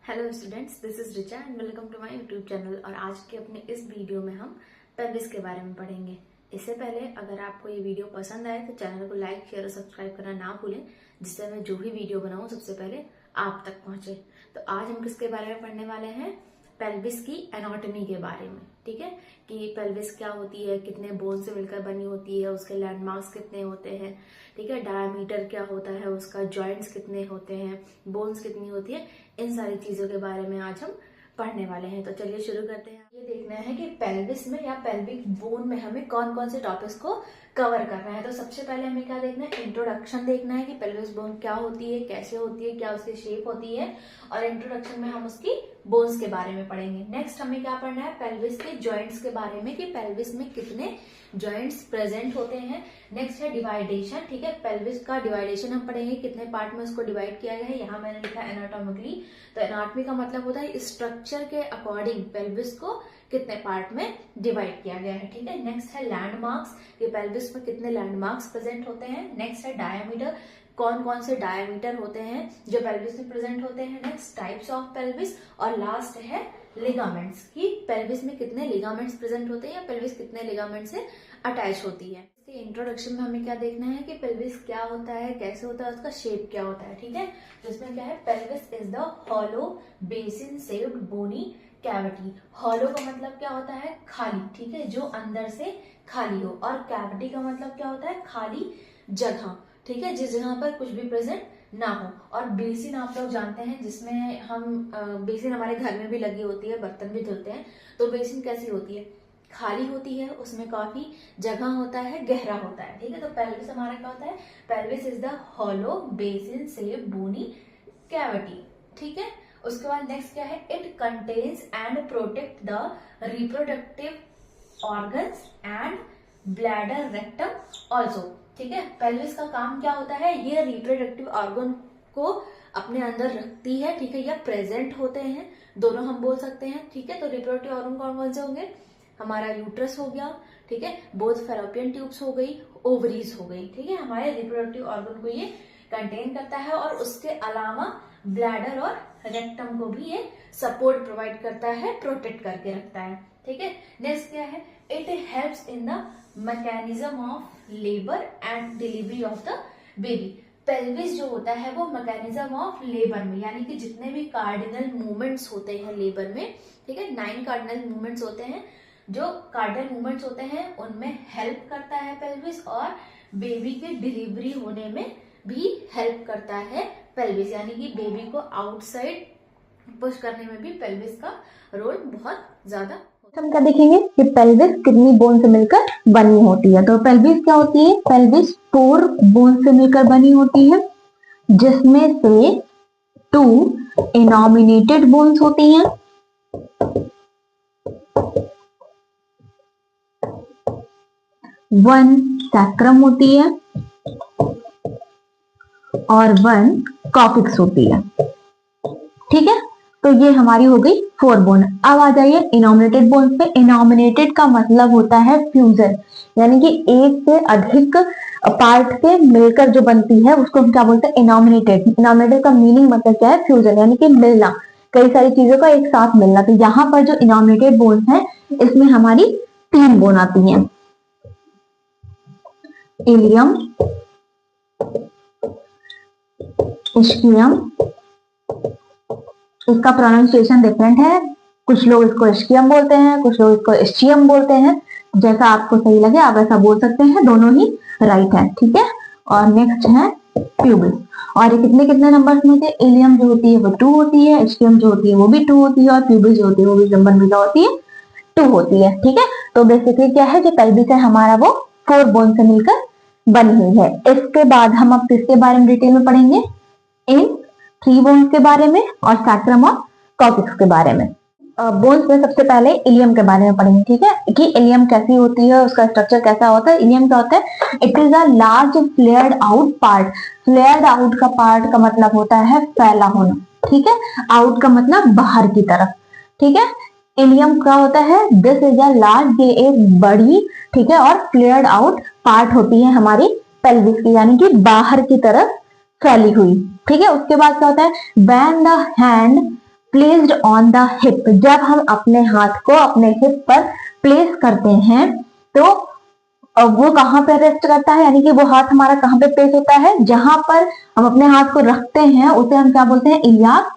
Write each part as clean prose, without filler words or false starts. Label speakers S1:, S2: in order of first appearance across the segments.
S1: Hello students, this is Richa and welcome to my YouTube channel. और आज के अपने इस वीडियो में हम पेल्विस के बारे में पढ़ेंगे। इससे पहले अगर आपको ये वीडियो पसंद आए तो चैनल को लाइक, शेयर और सब्सक्राइब करना ना भूलें, जिससे मैं जो भी वीडियो बनाऊं सबसे पहले आप तक पहुंचे। तो आज हम किसके बारे में पढ़ने वाले हैं? पेल्विस की एनाटॉमी के बारे में। ठीक है, कि पेल्विस क्या होती है, कितने बोन से मिलकर बनी होती है, उसके लैंडमार्क्स कितने होते हैं, ठीक है, डायमीटर क्या होता है उसका, जॉइंट्स कितने होते हैं, बोन्स कितनी होती है, इन सारी चीजों के बारे में आज हम पढ़ने वाले हैं। तो चलिए शुरू करते हैं। ये देखना है कि पेल्विस में या पेल्विक बोन में हमें कौन कौन से टॉपिक्स को कवर करना है। तो सबसे पहले हमें क्या देखना है? इंट्रोडक्शन देखना है कि पेल्विस बोन क्या होती है, कैसे होती है, क्या उसकी शेप होती है, और इंट्रोडक्शन में हम उसकी बोन्स के बारे में पढ़ेंगे। नेक्स्ट हमें क्या पढ़ना है? पेल्विस के जॉइंट्स के बारे में कि पेल्विस में कितने जॉइंट्स प्रेजेंट होते हैं। नेक्स्ट है डिवाइडेशन। ठीक है, पेल्विस का डिवाइडेशन हम पढ़ेंगे, कितने पार्ट में उसको डिवाइड किया गया है। यहाँ मैंने लिखा एनाटॉमिकली, तो एनाटॉमी का मतलब होता है स्ट्रक्चर के अकॉर्डिंग पेल्विस को कितने पार्ट में डिवाइड किया गया है। ठीक है, नेक्स्ट है लैंडमार्क्स, कि पेल्विस में कितने लैंडमार्क्स प्रेजेंट होते हैं। नेक्स्ट है डायमीटर, कौन कौन से डायमीटर होते हैं जो पेल्विस में प्रेजेंट होते हैं। नेक्स्ट टाइप्स ऑफ पेल्विस, और लास्ट है लिगामेंट्स, कि पेल्विस में कितने लिगामेंट्स प्रेजेंट होते हैं या पेल्विस कितने लिगामेंट से अटैच होती है। इसके इंट्रोडक्शन में हमें क्या देखना है कि पेल्विस क्या होता है, कैसे होता है, उसका शेप क्या होता है। ठीक है, तो इसमें क्या है? Pelvis is the hollow basin shaped bony cavity. Hollow का मतलब क्या होता है? खाली। ठीक है, जो अंदर से खाली हो। और कैविटी का मतलब क्या होता है? खाली जगह। ठीक है, जिस जगह पर कुछ भी प्रेजेंट ना हो। और बेसिन आप लोग जानते हैं, जिसमें हम बेसिन हमारे घर में भी लगी होती है, बर्तन भी धुलते हैं। तो बेसिन कैसी होती है? खाली होती है, उसमें काफी जगह होता है, गहरा होता है। ठीक है, तो पेल्विस हमारा क्या होता है? Pelvis is the hollow basin shaped bony cavity. ठीक है, उसके बाद नेक्स्ट क्या है? It contains and protect the reproductive organs and bladder rectum also. ठीक है, पेल्विस का काम क्या होता है? ये रिप्रोडक्टिव ऑर्गन को अपने अंदर रखती है। ठीक है, या प्रेजेंट होते हैं, दोनों हम बोल सकते हैं। ठीक है, तो रिप्रोडक्टिव ऑर्गन कौन कौन से होंगे? हमारा यूट्रस हो गया, ठीक है, बोथ फेलोपियन ट्यूब्स हो गई, ओवरीज हो गई। ठीक है, हमारे रिप्रोडक्टिव ऑर्गन को ये कंटेन करता है, और उसके अलावा ब्लैडर और रेक्टम को भी ये सपोर्ट प्रोवाइड करता है, प्रोटेक्ट करके रखता है। ठीक है, नेक्स्ट क्या है? It helps in the mechanism of labour and delivery of the baby. Pelvis जो होता है वो मैकेनिज्म ऑफ लेबर में, यानी कि जितने भी कार्डिनल मूवमेंट्स होते हैं लेबर में, ठीक है, 9 कार्डिनल मूवमेंट्स होते हैं, जो कार्डिनल मूवमेंट्स होते हैं उनमें हेल्प करता है पेल्विस, और बेबी के डिलीवरी होने में भी हेल्प करता है पेल्विस, यानी कि बेबी को आउटसाइड पुश करने में भी पेल्विस का रोल बहुत ज्यादा।
S2: हम क्या देखेंगे कि पेल्विस कितनी बोन से मिलकर बनी होती है। तो पेल्विस क्या होती है? पेल्विस 4 बोन से मिलकर बनी होती है, जिसमें से 2 इनॉमिनेटेड बोन्स होती हैं, 1 सैक्रम होती है, और 1 कॉक्सिक्स होती है। ठीक है, तो ये हमारी हो गई 4 बोन। अब आ जाइए इनॉमिनेटेड बोन पे। इनॉमिनेटेड का मतलब होता है फ्यूजन, यानी कि एक से अधिक पार्ट के मिलकर जो बनती है उसको हम क्या बोलते हैं? इनॉमिनेटेड। इनॉमिनेटेड का मीनिंग मतलब क्या है? फ्यूजन, यानी कि मिलना, कई सारी चीजों का एक साथ मिलना। तो यहाँ पर जो इनॉमिनेटेड बोन है इसमें हमारी 3 बोन आती हैं, इलियम, इस्कियम। इसका प्रोनाउंसिएशन डिफरेंट है, कुछ लोग इसको इस्कियम बोलते हैं, कुछ लोग इसको इस्चियम बोलते हैं। जैसा आपको सही लगे आप ऐसा बोल सकते हैं, दोनों ही राइट है। ठीक है, और नेक्स्ट है प्यूबिस। और ये कितने कितने नंबर्स में थे? इलियम जो होती है वो 2 होती है, इस्कियम जो होती है वो भी 2 होती है, और प्यूबिस जो होती है वो भी नंबर में क्या होती है? 2 होती है। ठीक है, तो बेसिकली क्या है? जो पेल्विस है हमारा वो 4 बोन से मिलकर बनी हुई है। इसके बाद हम अब किसके बारे में डिटेल में पढ़ेंगे? इन 3 बोन्स के बारे में, और सैक्रम और कॉक्सिक्स के बारे में। बोन्स में सबसे पहले इलियम के बारे में पढ़ेंगे। ठीक है, कि इलियम कैसी होती है, उसका स्ट्रक्चर कैसा होता है। इलियम क्या होता है? It is a large flared out part. Flared out का पार्ट का मतलब होता है फैला होना। ठीक है, आउट का मतलब बाहर की तरफ। ठीक है, इलियम क्या होता है? दिस इज अ लार्ज, ये एक बड़ी, ठीक है, और फ्लेयर्ड आउट पार्ट होती है हमारी पेल्विस की, यानी कि बाहर की तरफ फैली हुई। ठीक है, उसके बाद क्या होता है? When the hand placed on the hip, जब हम अपने हाथ को अपने हिप पर प्लेस करते हैं तो वो कहाँ पे रेस्ट करता है, यानी कि वो हाथ हमारा कहाँ पे प्लेस होता है, जहां पर हम अपने हाथ को रखते हैं उसे हम क्या बोलते हैं, इलियाक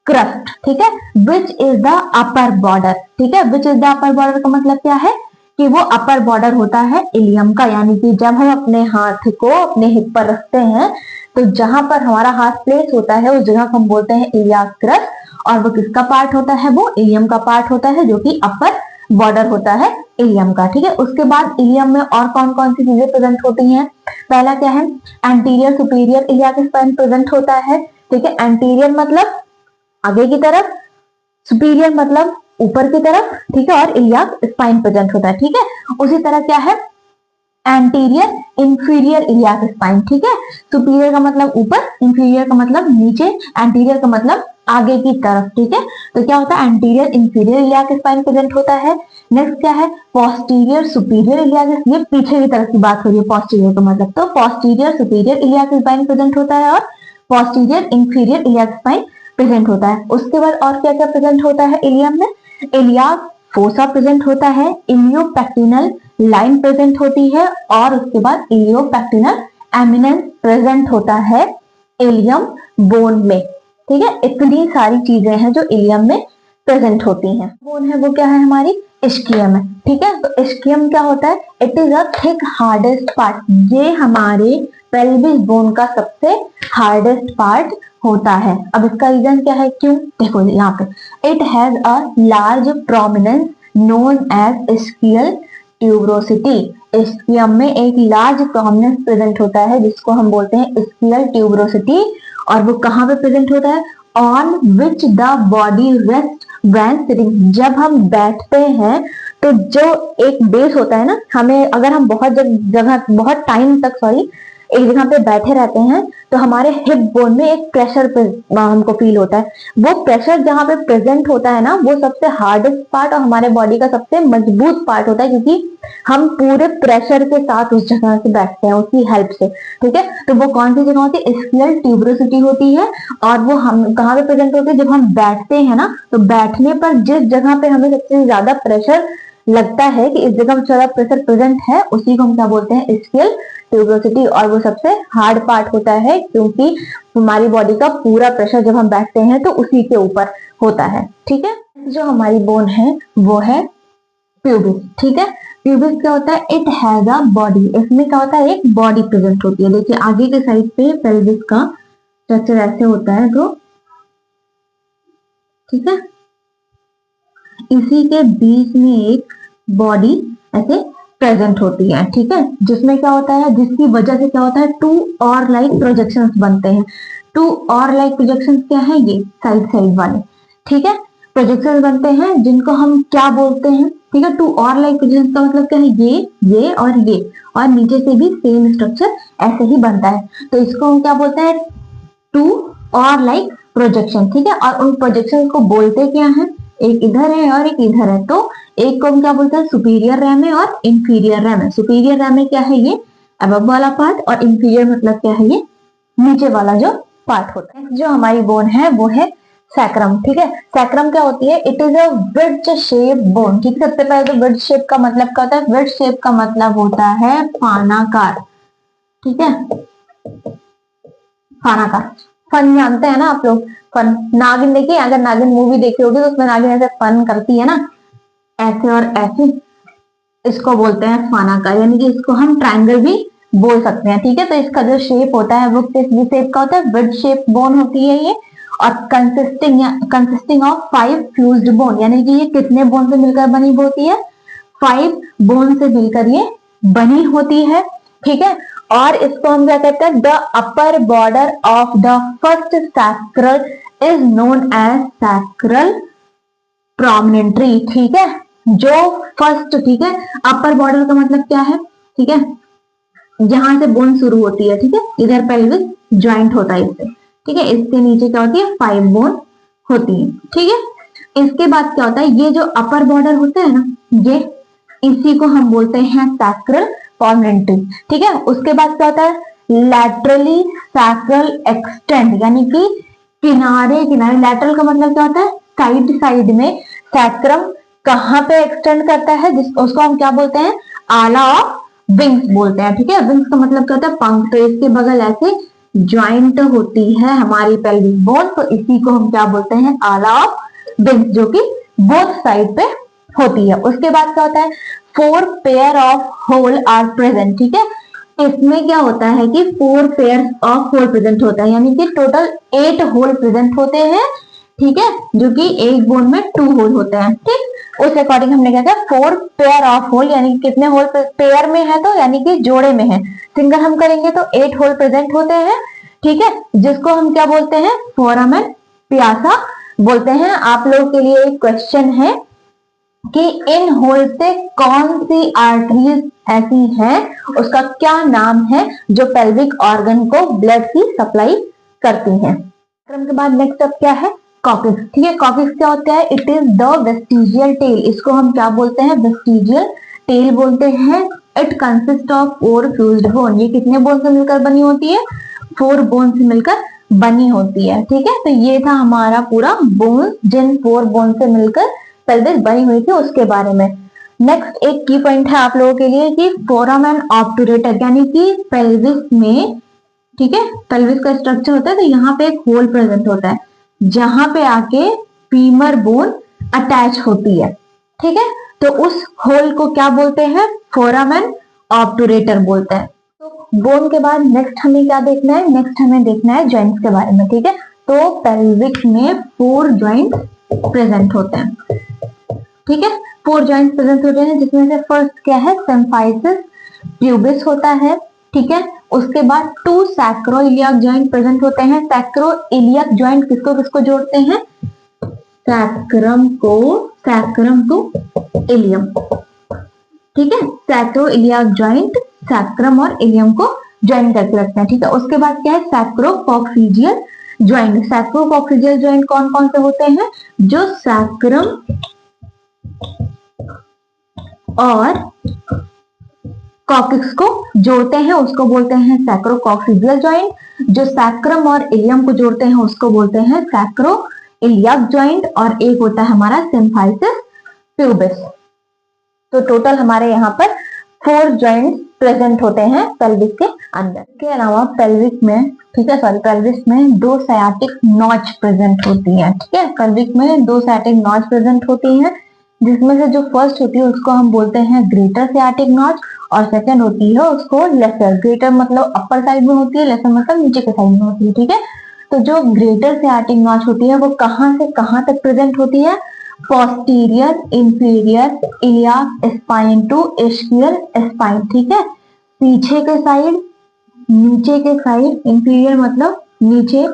S2: क्रस्ट, ठीक है। Which is the upper border, ठीक है, which is the upper border का मतलब क्या है कि वो अपर बॉर्डर होता है इलियम का, यानी कि जब हम अपने हाथ को अपने हिप पर रखते हैं तो जहां पर हमारा हाथ प्लेस होता है उस जगह को हम बोलते हैं इलियाक क्रस्ट, और वो किसका पार्ट होता है, वो इलियम का पार्ट होता है, जो कि अपर बॉर्डर होता है इलियम का, ठीक है। उसके बाद इलियम में और कौन कौन सी चीजें प्रेजेंट होती हैं, पहला क्या है, anterior superior iliac spine present होता है, ठीक है। एंटीरियर मतलब आगे की तरफ, सुपीरियर मतलब ऊपर की तरफ, ठीक है, और इलियाक स्पाइन प्रेजेंट होता है, ठीक है। उसी तरह क्या है, एंटीरियर इंफीरियर इलियाक स्पाइन, ठीक है। सुपीरियर का मतलब ऊपर, इंफीरियर का मतलब नीचे, एंटीरियर का मतलब आगे की तरफ, ठीक है। तो क्या होता है, anterior inferior iliac spine present होता है। नेक्स्ट क्या है, पोस्टीरियर सुपीरियर इलियाक, ये पीछे की तरफ की बात हो रही है पोस्टीरियर का मतलब, तो posterior superior iliac spine present होता है और posterior inferior iliac spine present होता है। उसके बाद और क्या क्या प्रेजेंट होता है इलियम में, इलियाक फोसा प्रेजेंट होता है, इलियोपेक्टिनल लाइन प्रेजेंट होती है, और उसके बाद इलियोपेक्टिनल एमिनेंस प्रेजेंट होता है इलियम बोन में, ठीक है। इतनी सारी चीजें हैं जो इलियम में प्रेजेंट होती हैं। बोन है वो क्या है, हमारी इस्कियम है, ठीक है। तो इस्कियम क्या होता है, it is a thick hardest part, ये हमारे पेल्विस बोन का सबसे हार्डेस्ट पार्ट होता है। अब इसका रीजन क्या है, क्यों, देखो यहाँ पे, it has a large prominence known as ischial tuberosity, ischium में एक लार्ज प्रोमिनेंस प्रेजेंट होता है जिसको हम बोलते हैं इस्कियल ट्यूबरोसिटी, और वो कहाँ पे प्रेजेंट होता है, on which the body rest when sitting, जब हम बैठते हैं तो जो एक बेस होता है ना, हमें अगर हम बहुत जगह बहुत टाइम तक एक जगह पे बैठे रहते हैं तो हमारे हिप बोन में एक प्रेशर हमको फील होता है, वो प्रेशर जहां पे प्रेजेंट होता है ना वो सबसे हार्डेस्ट पार्ट और हमारे बॉडी का सबसे मजबूत पार्ट होता है, क्योंकि हम पूरे प्रेशर के साथ उस जगह से बैठते हैं उसकी हेल्प से, ठीक है। तो वो कौन सी जगह होती है, इस्कियल ट्यूबरोसिटी होती है, और वो हम कहाँ पे प्रेजेंट होती है, जब हम बैठते हैं ना, तो बैठने पर जिस जगह पे हमें सबसे ज्यादा प्रेशर लगता है कि इस जगह ज्यादा प्रेशर प्रेजेंट है, उसी को हम क्या बोलते हैं, इस्कियल ट्यूबरोसिटी, और वो सबसे हार्ड पार्ट होता है क्योंकि हमारी बॉडी का पूरा प्रेशर जब हम बैठते हैं तो उसी के ऊपर होता है, ठीक है। जो हमारी बोन है वो है प्यूबिस, ठीक है। प्यूबिस क्या होता है, इट हैज अ बॉडी, इसमें क्या होता है, एक बॉडी प्रेजेंट होती है। देखिए आगे के साइड पे पेल्विस का स्ट्रक्चर ऐसे होता है, तो ठीक है, इसी के बीच में एक बॉडी ऐसे प्रेजेंट होती है, ठीक है, जिसमें क्या होता है, जिसकी वजह से क्या होता है, टू और लाइक प्रोजेक्शंस बनते हैं। टू और लाइक प्रोजेक्शंस क्या है, ये साइड साइड वाले, ठीक है, प्रोजेक्शंस बनते हैं जिनको हम क्या बोलते हैं, ठीक है। टू और लाइक प्रोजेक्शंस का मतलब क्या है, ये और नीचे से भी सेम स्ट्रक्चर ऐसे ही बनता है, तो इसको हम क्या बोलते हैं, टू और लाइक प्रोजेक्शन, ठीक है। और उन प्रोजेक्शन को बोलते क्या है, एक इधर है और एक इधर है, तो एक को हम क्या बोलते हैं, सुपीरियर रैम है और इंफीरियर रैम है। सुपीरियर रैम में क्या है, ये अबव वाला पार्ट, और इंफीरियर मतलब क्या है, ये नीचे वाला जो पार्ट होता है। जो हमारी बोन है वो है सैक्रम, ठीक है। सैक्रम क्या होती है, it is a bridge shape bone, ठीक है। सबसे पहले तो ब्रिज शेप का मतलब क्या होता है, ब्रिज शेप का मतलब होता है फानाकार, ठीक है, फानाकार। फन जानते हैं ना आप लोग, फन, नागिन देखिए, अगर नागिन मूवी देखी होगी तो उसमें नागिन ऐसे फन करती है ना, ऐसे और ऐसे, इसको बोलते हैं फानाकार, यानी कि इसको हम ट्रायंगल भी बोल सकते हैं, ठीक है। तो इसका जो शेप होता है वो किस शेप का होता है, ब्रिज शेप बोन होती है ये, और कंसिस्टिंग ऑफ 5 फ्यूज्ड बोन, यानी कि ये कितने बोन से मिलकर बनी होती है, 5 बोन से मिलकर ये बनी होती है, ठीक है। और इसको हम क्या कहते हैं, the upper border of the first sacral is known as sacral promontory, ठीक है। जो फर्स्ट, ठीक है, अपर बॉर्डर का मतलब क्या है, ठीक है, जहां से बोन शुरू होती है, ठीक है, इधर पेल्विस ज्वाइंट होता है इससे, ठीक है, इसके नीचे क्या होती है, 5 बोन होती है, ठीक है। इसके बाद क्या होता है, ये जो अपर बॉर्डर होता है ना, ये इसी को हम बोलते हैं सैक्रल प्रोमिनेंटरी, ठीक है। उसके बाद क्या होता है, लैटरली सैक्रल एक्सटेंड, यानी कि किनारे किनारे, लैटरल का मतलब क्या होता है, साइड साइड में। सैक्रम कहाँ पे एक्सटेंड करता है, उसको हम क्या बोलते हैं, आला ऑफ विंग्स बोलते हैं। ठीक है, विंग्स का मतलब क्या होता है, पंख। तो इसके बगल ऐसे ज्वाइंट होती है हमारी पेल्विक बोन, तो इसी को हम क्या बोलते हैं, आला ऑफ विंग्स, जो कि बोथ साइड पे होती है। उसके बाद क्या होता है, 4 pair of hole are present. ठीक है, इसमें क्या होता है कि 4 पेयर ऑफ होल प्रेजेंट होता है, यानी कि टोटल 8 होल प्रेजेंट होते हैं। ठीक है, जो कि एक बोन में 2 होल होते हैं। ठीक, उस अकॉर्डिंग हमने क्या किया, 4 पेयर ऑफ होल, यानी कि कितने होल पेयर में है, तो यानी कि जोड़े में है। सिंगल हम करेंगे तो 8 होल प्रेजेंट होते हैं। ठीक है, जिसको हम क्या बोलते हैं, फोरामेन पियासा बोलते हैं। आप लोगों के लिए एक क्वेश्चन है कि इन होल से कौन सी आर्टरीज ऐसी है, उसका क्या नाम है, जो पेल्विक ऑर्गन को ब्लड की सप्लाई करती है। क्रम के बाद नेक्स्ट अब क्या है, कॉक्सिक्स। ठीक है, कॉक्सिक्स क्या होता है, it is the vestigial tail. इसको हम क्या बोलते हैं, वेस्टिजियल टेल बोलते हैं। It consist of 4 fused bone. ये कितने बोन से मिलकर बनी होती है, 4 बोन से मिलकर बनी होती है। ठीक है, तो ये था हमारा पूरा बोन, जिन 4 बोन से मिलकर पेल्विस बनी हुई थी उसके बारे में। नेक्स्ट एक की पॉइंट है आप लोगों के लिए कि फोरामेन ऑब्टूरेटर, यानी कि पेल्विस में, ठीक है, पेल्विस का स्ट्रक्चर होता है, तो यहाँ पे एक होल प्रेजेंट होता है जहां पे आके फीमर बोन अटैच होती है। ठीक है, तो उस होल को क्या बोलते हैं, फोरामेन ऑब्टूरेटर बोलते हैं। तो बोन के बाद नेक्स्ट हमें क्या देखना है, नेक्स्ट हमें देखना है जॉइंट्स के बारे में। ठीक है, तो पेल्विक में 4 जॉइंट प्रेजेंट होते हैं। ठीक है, 4 जॉइंट प्रेजेंट होते हैं, जिसमें से फर्स्ट क्या है, सिम्फाइसिस प्यूबिस होता है। ठीक है, उसके बाद 2 सैक्रोइलियाक जॉइंट प्रेजेंट होते हैं। सैक्रोइलियाक जॉइंट किसको किसको जोड़ते हैं, सैक्रम टू इलियम। ठीक है, सैक्रोइलियाक जॉइंट सैक्रम और इलियम को ज्वाइन करके रखते हैं। ठीक है, उसके बाद क्या है, सैक्रोकॉक्सिजियल जॉइंट। सैक्रोकॉक्सिजियल जॉइंट कौन कौन से होते हैं, जो सैक्रम और कॉक्सिक्स को जोड़ते हैं उसको बोलते हैं सैक्रोकॉक्सिजियल जॉइंट। जो सैक्रम और इलियम को जोड़ते हैं उसको बोलते हैं सैक्रोइलियाक जॉइंट। और एक होता है हमारा सिम्फाइसिस प्यूबिस। तो टोटल हमारे यहाँ पर 4 जॉइंट्स प्रेजेंट होते हैं पेल्विस के अंदर। के अलावा पेल्विक में, ठीक है, सॉरी, पेल्विस में 2 सयाटिक नॉच प्रेजेंट होती है। ठीक है, पेल्विक में 2 सयाटिक नॉच प्रेजेंट होती है, जिसमें से जो फर्स्ट होती है उसको हम बोलते हैं ग्रेटर सयाटिक नॉच, और सेकंड होती है उसको लेसर। ग्रेटर मतलब अपर साइड में होती है, लेसर मतलब नीचे के साइड में होती है। ठीक है, तो जो ग्रेटर सयाटिक नॉच होती है वो कहां से कहां तक प्रेजेंट होती है, posterior inferior iliac spine to ischial spine. ठीक है, पीछे के साइड, नीचे के साइड, इंफीरियर मतलब नीचे,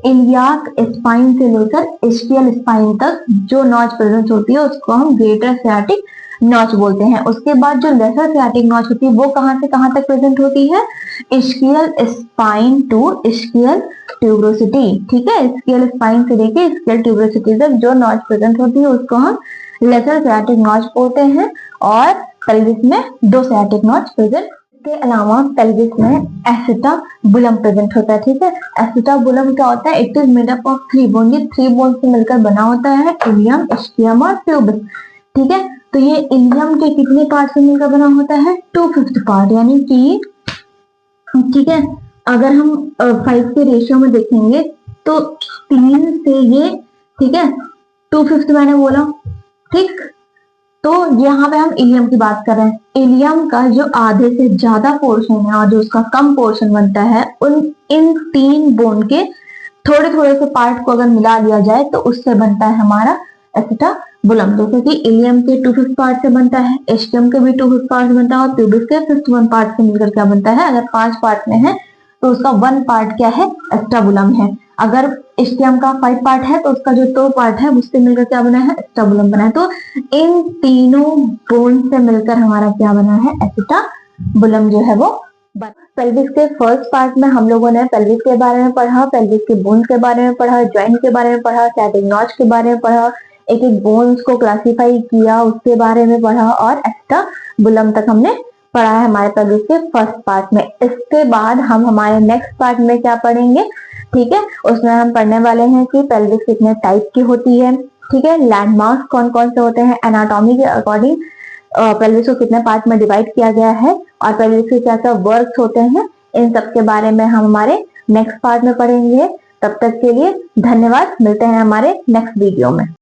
S2: इलियाक स्पाइन से लेकर इस्कियल स्पाइन तक जो नॉच प्रेजेंट होती है उसको हम ग्रेटर सयाटिक नॉच बोलते हैं। उसके बाद जो लेसर सयाटिक नॉच होती है वो कहां से कहां तक प्रेजेंट होती है, इस्कियल स्पाइन टू इस्कियल ट्यूबरोसिटी। ठीक है, इस्कियल स्पाइन से लेके इस्कियल ट्यूबरोसिटी तक जो नॉच प्रेजेंट होती है उसको हम लेसर सयाटिक नॉच बोलते हैं। और पेल्विस में 2 सयाटिक नॉच प्रेजेंट। के अलावा पेल्विस में एसिटाबुलम प्रेजेंट होता है। ठीक है, एसिटाबुलम क्या होता है, it is made up of 3 bone. ये 3 बोन से मिलकर बना होता है, इलियम, इस्कियम और प्यूबिस। ठीक है, तो ये इलियम के कितने पार्ट से मिलकर बना होता है, 2/5 पार्ट, यानी कि, ठीक है, अगर हम 5 के रेशियो में देखेंगे तो 3 से ये, ठीक है, 2/5 मैंने बोला। ठीक, तो यहाँ पे हम इलियम की बात कर रहे हैं। इलियम का जो आधे से ज्यादा पोर्शन है और जो उसका कम पोर्शन बनता है, इन 3 बोन के थोड़े थोड़े से पार्ट को अगर मिला लिया जाए तो उससे बनता है हमारा एसिटाबुलम। जैसे कि इलियम के 2/5 पार्ट से बनता है, इस्कियम के भी 2/5 पार्ट से बनता है, और प्यूबिस के 5th पार्ट से मिलकर क्या बनता है, अगर 5 पार्ट में है तो उसका 1 पार्ट क्या है, एसिटाबुलम है। अगर इस्कियम का 5 पार्ट है तो उसका जो 2 पार्ट है उससे मिलकर क्या बना है, एसिटाबुलम बना है। तो इन तीनों बोन से मिलकर हमारा क्या बना है, एसिटाबुलम जो है वो। पेल्विस के फर्स्ट पार्ट में हम लोगों ने पेल्विस के बारे में पढ़ा, पेल्विस के बोन्स के बारे में पढ़ा, जॉइंट के बारे में पढ़ा, सयाटिक नॉच के बारे में पढ़ा, एक एक बोन्स को क्लासिफाई किया उसके बारे में पढ़ा, और एसिटाबुलम तक हमने पढ़ा है हमारे पेल्विस के फर्स्ट पार्ट में। इसके बाद हम हमारे नेक्स्ट पार्ट में क्या पढ़ेंगे, ठीक है। उसमें हम पढ़ने वाले हैं कि पेल्विस कितने टाइप की होती है, ठीक है, लैंडमार्क्स कौन कौन से होते हैं, एनाटॉमी के अकॉर्डिंग पेल्विस को कितने पार्ट में डिवाइड किया गया है और पेल्विस के क्या क्या वर्क्स होते हैं, इन सब के बारे में हम हमारे नेक्स्ट पार्ट में पढ़ेंगे। तब तक के लिए धन्यवाद, मिलते हैं हमारे नेक्स्ट वीडियो में।